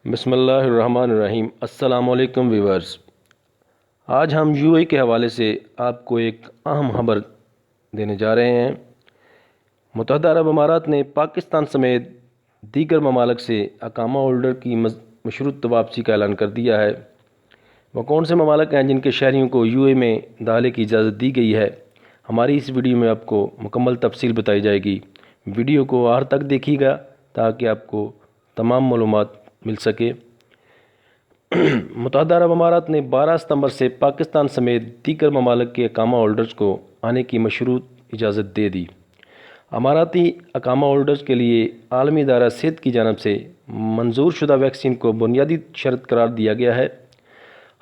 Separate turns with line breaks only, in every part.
بسم اللہ الرحمن الرحیم۔ السلام علیکم ویورز، آج ہم یو اے کے حوالے سے آپ کو ایک اہم خبر دینے جا رہے ہیں۔ متحدہ عرب امارات نے پاکستان سمیت دیگر ممالک سے اقامہ ہولڈر کی مشروط واپسی کا اعلان کر دیا ہے۔ وہ کون سے ممالک ہیں جن کے شہریوں کو یو اے میں داخلے کی اجازت دی گئی ہے؟ ہماری اس ویڈیو میں آپ کو مکمل تفصیل بتائی جائے گی۔ ویڈیو کو آخر تک دیکھیے گا تاکہ آپ کو تمام معلومات مل سکے۔ متحدہ عرب امارات نے 12 ستمبر سے پاکستان سمیت دیگر ممالک کے اقامہ ہولڈرز کو آنے کی مشروط اجازت دے دی۔ اماراتی اقامہ ہولڈرز کے لیے عالمی ادارہ صحت کی جانب سے منظور شدہ ویکسین کو بنیادی شرط قرار دیا گیا ہے۔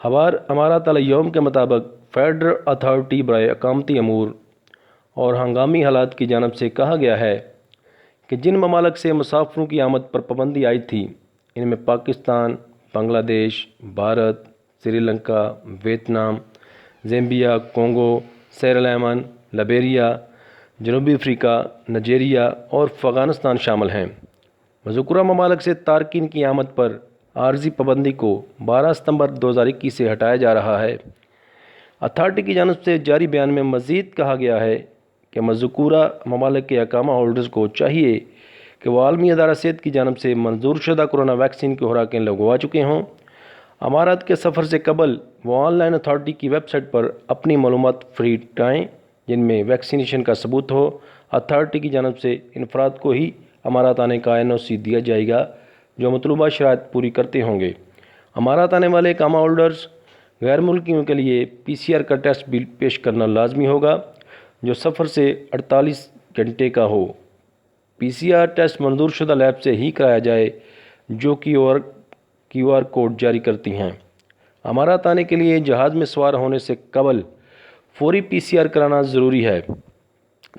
خبر امارات الیوم کے مطابق فیڈرل اتھارٹی برائے اقامتی امور اور ہنگامی حالات کی جانب سے کہا گیا ہے کہ جن ممالک سے مسافروں کی آمد پر پابندی عائد تھی، ان میں پاکستان، بنگلہ دیش، Bharat, Sri Lanka, Vietnam, Zambia, Congo, سیرالائون، Liberia, جنوبی افریقہ، نائجیریا اور افغانستان شامل ہیں۔ مذکورہ ممالک سے تارکین کی آمد پر عارضی پابندی کو 12 ستمبر 2021 سے ہٹایا جا رہا ہے۔ اتھارٹی کی جانب سے جاری بیان میں مزید کہا گیا ہے کہ مذکورہ ممالک کے اقامہ ہولڈرز کو چاہیے کہ وہ عالمی ادارہ صحت کی جانب سے منظور شدہ کورونا ویکسین کی خوراکیں لگوا چکے ہوں۔ امارات کے سفر سے قبل وہ آن لائن اتھارٹی کی ویب سائٹ پر اپنی معلومات فری ٹائیں جن میں ویکسینیشن کا ثبوت ہو۔ اتھارٹی کی جانب سے ان افراد کو ہی امارات آنے کا NOC دیا جائے گا جو مطلوبہ شرائط پوری کرتے ہوں گے۔ امارات آنے والے اقامہ ہولڈرز غیر ملکیوں کے لیے PCR کا ٹیسٹ بھی پیش کرنا لازمی ہوگا جو سفر سے 48 گھنٹے کا ہو۔ PCR ٹیسٹ منظور شدہ لیب سے ہی کرایا جائے جو QR کوڈ جاری کرتی ہیں۔ امارات آنے کے لیے جہاز میں سوار ہونے سے قبل فوری PCR کرانا ضروری ہے،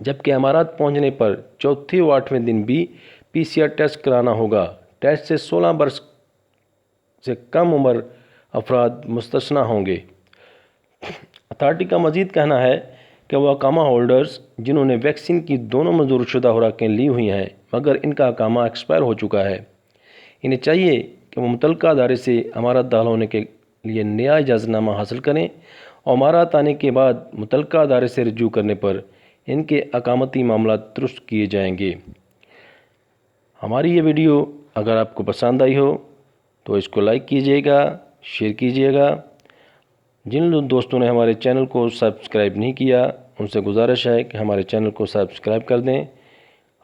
جبکہ امارات پہنچنے پر چوتھے و 8ویں دن بھی PCR ٹیسٹ کرانا ہوگا۔ ٹیسٹ سے 16 برس سے کم عمر افراد مستثنی ہوں گے۔ اتھارٹی کا مزید کہنا ہے کہ وہ اقامہ ہولڈرز جنہوں نے ویکسین کی دونوں منظور شدہ خوراکیں لی ہوئی ہیں مگر ان کا اقامہ ایکسپائر ہو چکا ہے، انہیں چاہیے کہ وہ متعلقہ ادارے سے امارات داخل ہونے کے لیے نیا اجازت نامہ حاصل کریں اور امارات آنے کے بعد متعلقہ ادارے سے رجوع کرنے پر ان کے اقامتی معاملات درست کیے جائیں گے۔ ہماری یہ ویڈیو اگر آپ کو پسند آئی ہو تو اس کو لائک کیجیے گا، شیئر کیجیے گا۔ جن دوستوں نے ہمارے چینل کو سبسکرائب نہیں کیا ان سے گزارش ہے کہ ہمارے چینل کو سبسکرائب کر دیں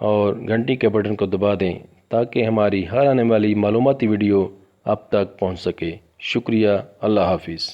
اور گھنٹی کے بٹن کو دبا دیں تاکہ ہماری ہر آنے والی معلوماتی ویڈیو آپ تک پہنچ سکے۔ شکریہ، اللہ حافظ۔